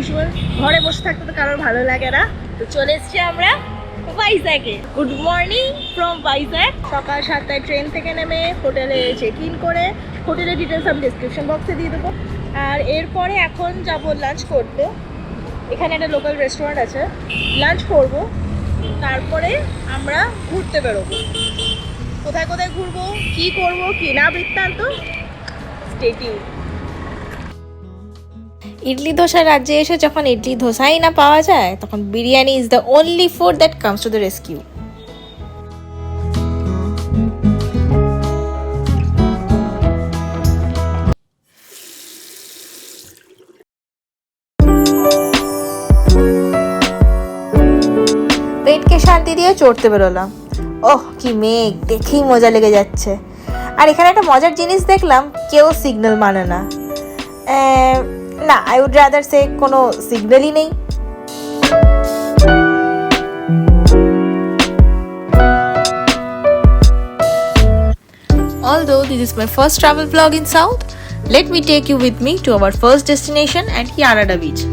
Usual ঘরে বসে থাকতে তো কারোর ভালো লাগে না, তো চলে এসছি আমরা ভাইজ্যাগে। Good morning from Vizag. সকাল 7টায় ট্রেন থেকে নেমে হোটেলে চেক ইন করে, হোটেলের ডিটেলস আমি ডিসক্রিপশন বক্সে দিয়ে দেবো। আর এরপরে এখন যাব লাঞ্চ করতে। এখানে একটা লোকাল রেস্টুরেন্ট আছে, লাঞ্চ করব, তারপরে আমরা ঘুরতে বেরোবো। কোথায় কোথায় ঘুরবো, কি করব, কি না, বৃত্তান্ত স্টে টিউনড। ইডলি ধোসার রাজ্যে এসে যখন ইডলি ধোসাই না পাওয়া যায়, তখন biryani is the only food that comes to the rescue. পেটকে শান্তি দিয়ে চড়তে বেরোলাম। ওহ কি মেঘ, দেখেই মজা লেগে যাচ্ছে। আর এখানে একটা মজার জিনিস দেখলাম, কেউ সিগন্যাল মানে না। না, আই উড রাদার সে কোনো সিগন্যালই নেই। Although this is my first travel vlog in South, let me take you with me to our first destination at Yarada Beach.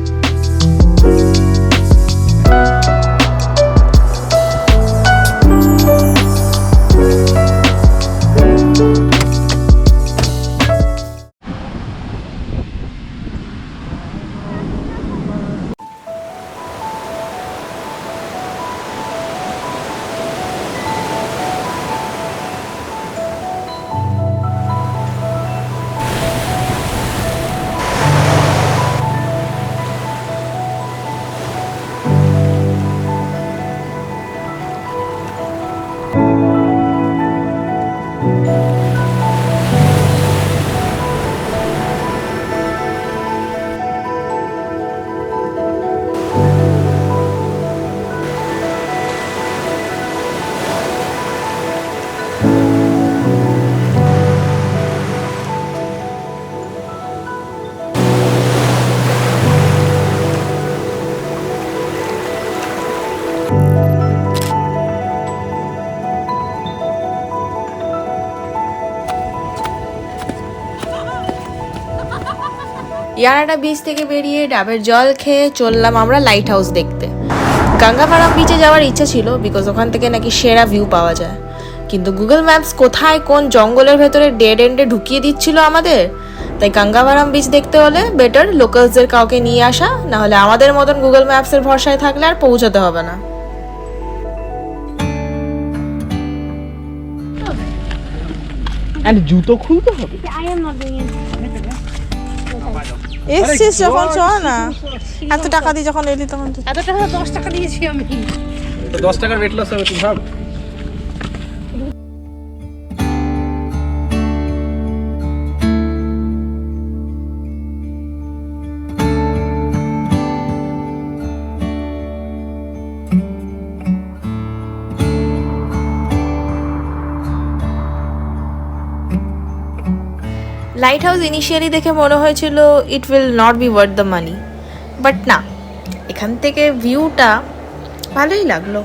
Yarada beach থেকে বেরিয়ে ডাবের জল খেয়ে চললাম আমরা লাইট হাউস দেখতে। গঙ্গাপাড়াম বিচে যাওয়ার ইচ্ছা ছিল, বিকজ ওখান থেকে নাকি সেরা ভিউ পাওয়া যায়। কিন্তু গুগল ম্যাপস কোথায় কোন জঙ্গলের ভেতরে ডেড এন্ডে ঢুকিয়ে দিচ্ছিল আমাদের। তাই গঙ্গাপাড়াম বিচ দেখতে হলে বেটার লোকালসদের কাউকে নিয়ে আসা, না হলে আমাদের মতন গুগল ম্যাপসের ভরসায় থাকলে আর পৌঁছাতে হবে না। জুতো খুলতে হবে। এসছিস যখন চ না, এত টাকা দিয়ে যখন এলি তখন এত টাকা 10 টাকা দিয়েছি আমি। 10 টাকার ওয়েট লস হবে, তুই ভাব। লাইট হাউস ইনিশিয়ালি দেখে মনে হয়েছিল it will not be worth the money, but না, এখান থেকে ভিউটা ভালোই লাগলো।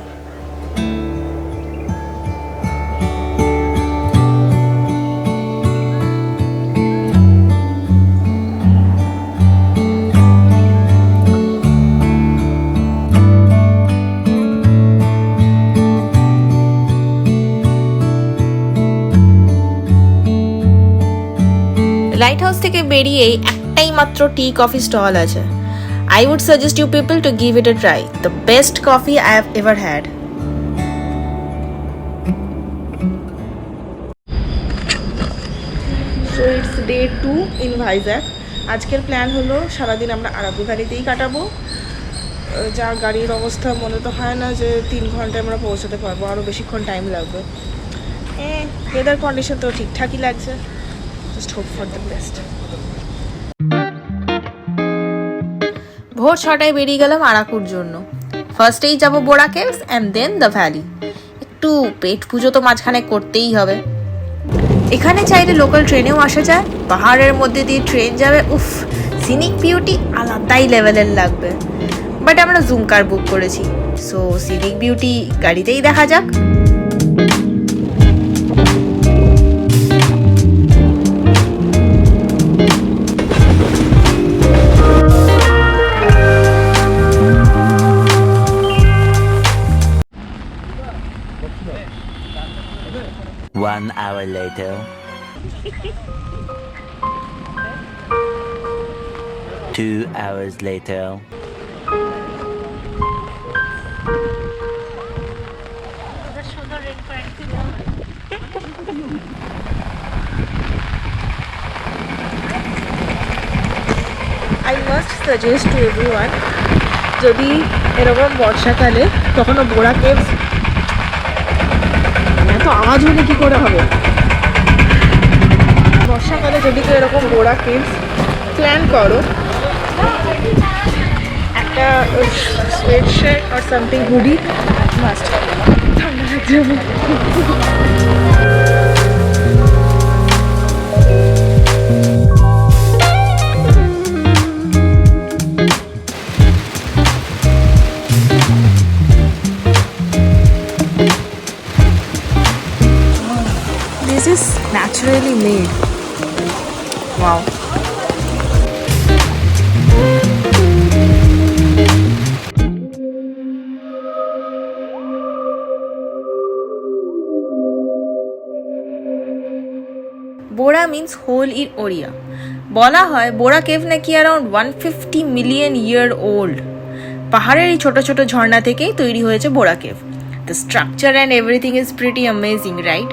লাইট হাউস থেকে বেরিয়েই একটাই মাত্র টি কফি স্টল আছে। I would suggest you people to give it a try. The best coffee I have ever had. So it's day 2 in Vizag. আজকের প্ল্যান হলো সারাদিন আমরা আরাকু ভ্যালিতেই কাটাবো। যা গাড়ির অবস্থা, মনে তো হয় না যে 3 ঘন্টায় আমরা পৌঁছাতে পারবো, আরও বেশিক্ষণ টাইম লাগবে। ওয়েদার কন্ডিশন তো ঠিকঠাকই লাগছে, just hope for the best. ভোর 6টায় বেরিয়ে গেলাম আরাকুর জন্য। ফার্স্টেই যাব Borra caves and then the valley. একটু পেট পুজো তো মাঝখানে করতেই হবে। এখানে চাইলে লোকাল ট্রেনেও আসা যায়, পাহাড়ের মধ্যে দিয়ে ট্রেন যাবে। উফ, সিনিক বিউটি আলাদাই লেভেলের লাগবে। বাট আমরা জুম কার বুক করেছি, সো সিনিক বিউটি গাড়িতেই দেখা যাক। 1 hour later. 2 hours later. I must suggest to everyone, যদি এরকম বর্ষাকালে কখনো বোরা কেভস, এত আওয়াজ হলে কি করে হবে, বর্ষাকালে যদি কেউ এরকম বোরা কেভস প্ল্যান করো, একটা সোয়েটশার্ট আর সামথিং হুডি মাস্ট, ঠান্ডা লাগছে আমার। This is naturally made. Wow. Borra means hole in Odia. বলা হয় বোরা কেভ নাকি অ্যারাউন্ড 150 মিলিয়ন ইয়ার ওল্ড। পাহাড়ের এই ছোট ছোট ঝর্ণা থেকেই তৈরি হয়েছে Borra cave. The structure and everything is pretty amazing, right?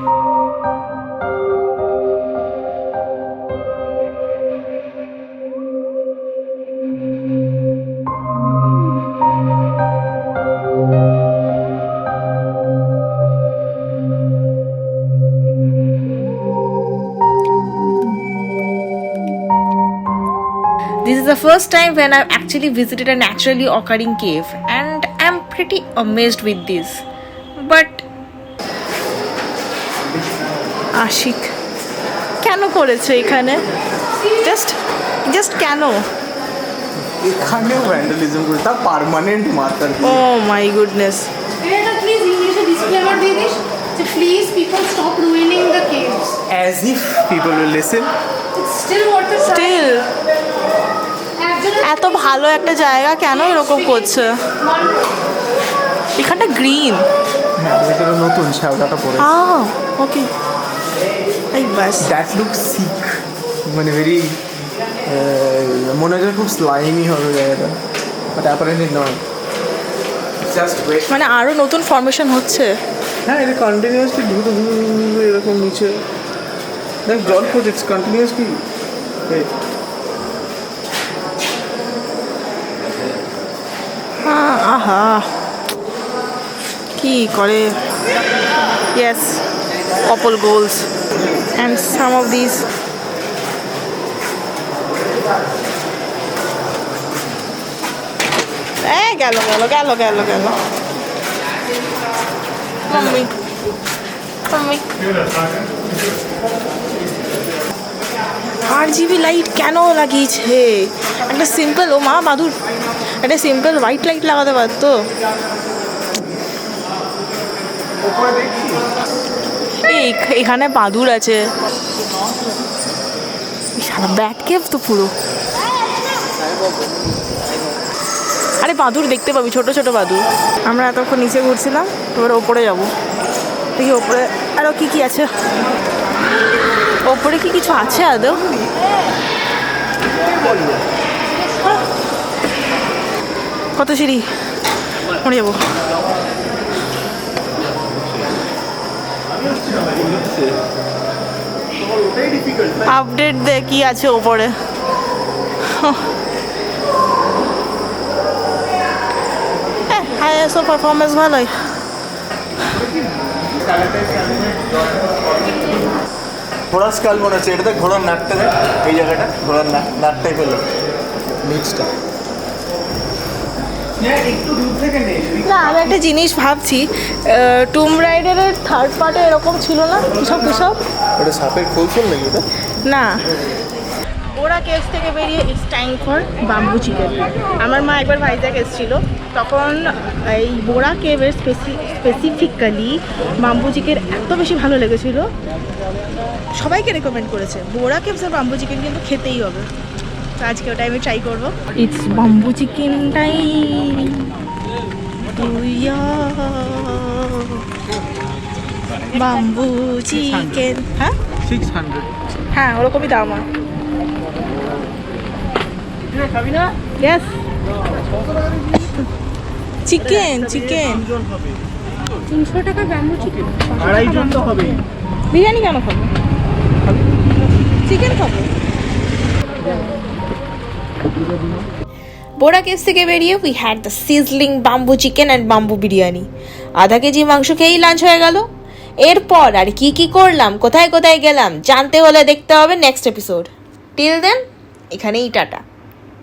This is the first time when I've actually visited a naturally occurring cave and I'm pretty amazed with this. But Ashiq কেন করেছে এখানে? জাস্ট কেন? এখানেও ভ্যান্ডালিজম করে, তা permanent matter. Oh my goodness. এটা please ইংলিশে disclaimer দিয়ে দিস যে please people stop ruining the caves. As if people will listen. It's still worth the still এত ভালো একটা জায়গা কেন এরকম করছে? এখানটা গ্রিন। হ্যাঁ, এটা নতুন শ্যাওলাটা পড়ে। ওকে, এই বাস। দ্যাট লুক সিক, মানে ভেরি, মনে হয় খুব স্লাইমি হবে জায়গাটা, but apparently not, just wait. মানে আরো নতুন ফর্মেশন হচ্ছে। হ্যাঁ, এটা কন্টিনিউয়াসলি ধুধু এরকম নিচে দেখ জল প্রজেক্টস কন্টিনিউয়াসলি। আহা কি করে। Yes, couple goals and some of this. গেল গেল গেল গেল গেল মাম্মি মাম্মি। RGB লাইট কেন লাগিয়েছে? একটা সিম্পল, ও মা মাধুর, একটা সিম্পল হোয়াইট লাইট লাগাতে পারতো। এখানে বাদুর আছে, সারা ব্যাট কেভ তো পুরো। আরে বাদুর দেখতে পাবি, ছোট ছোট বাদুর। আমরা এতক্ষণ নিচে ঘুরছিলাম, এবার ওপরে যাবো। দেখি ওপরে আরও কি কি আছে। ওপরে কি কিছু আছে আদৌ? কত সিঁড়ি? মরে যাবো। আপডেট দে কি আছে ওপরে। আইএসও পারফরমেন্স ভালোই। ঘোড়ার স্কাল মনে হচ্ছে, এটাতে ঘোড়ার নাকটা দেখ, এই জায়গাটা ঘোড়ার নাকটাই পেলো নিচটা। একটু দূর থেকে নেই না, আমি একটা জিনিস ভাবছি, টুম রাইডারের থার্ড পার্টে এরকম ছিল না কিসব কিসব? ওটা সাপের খোল নাকি এটা? না, ওরা কেভস থেকে বেরিয়ে it's time for bamboo chicken. আমার মা একবার ভাইজ্যাগ এসেছিল, তখন এই বোরা কেভের স্পেসিফিক্যালি বাম্বু চিকেন এত বেশি ভালো লেগেছিলো, সবাইকে রেকমেন্ড করেছে। বোরা কেভস আর বাম্বু চিকেন কিন্তু খেতেই হবে, তো আজকে ওটাই আমি ট্রাই করবো। It's bamboo chicken time. Bamboo chicken. হ্যাঁ 600 হ্যাঁ ওরকমই দাম হয়। Yes. চিকেন চিকেন 300 টাকা ব্যাম্বু চিকেন। আড়াইজন তো হবে। বিরিয়ানি কেন খাবো, চিকেন খাবো। বোরা কেভস থেকে বেরিয়ে we had the sizzling bamboo chicken and bamboo biryani. আধা কেজি মাংস খেয়েই লাঞ্চ হয়ে গেল। এরপর আর কি কি করলাম, কোথায় কোথায় গেলাম জানতে হলে দেখতে হবে নেক্সট এপিসোড। টিল দেন এখানেই টাটা।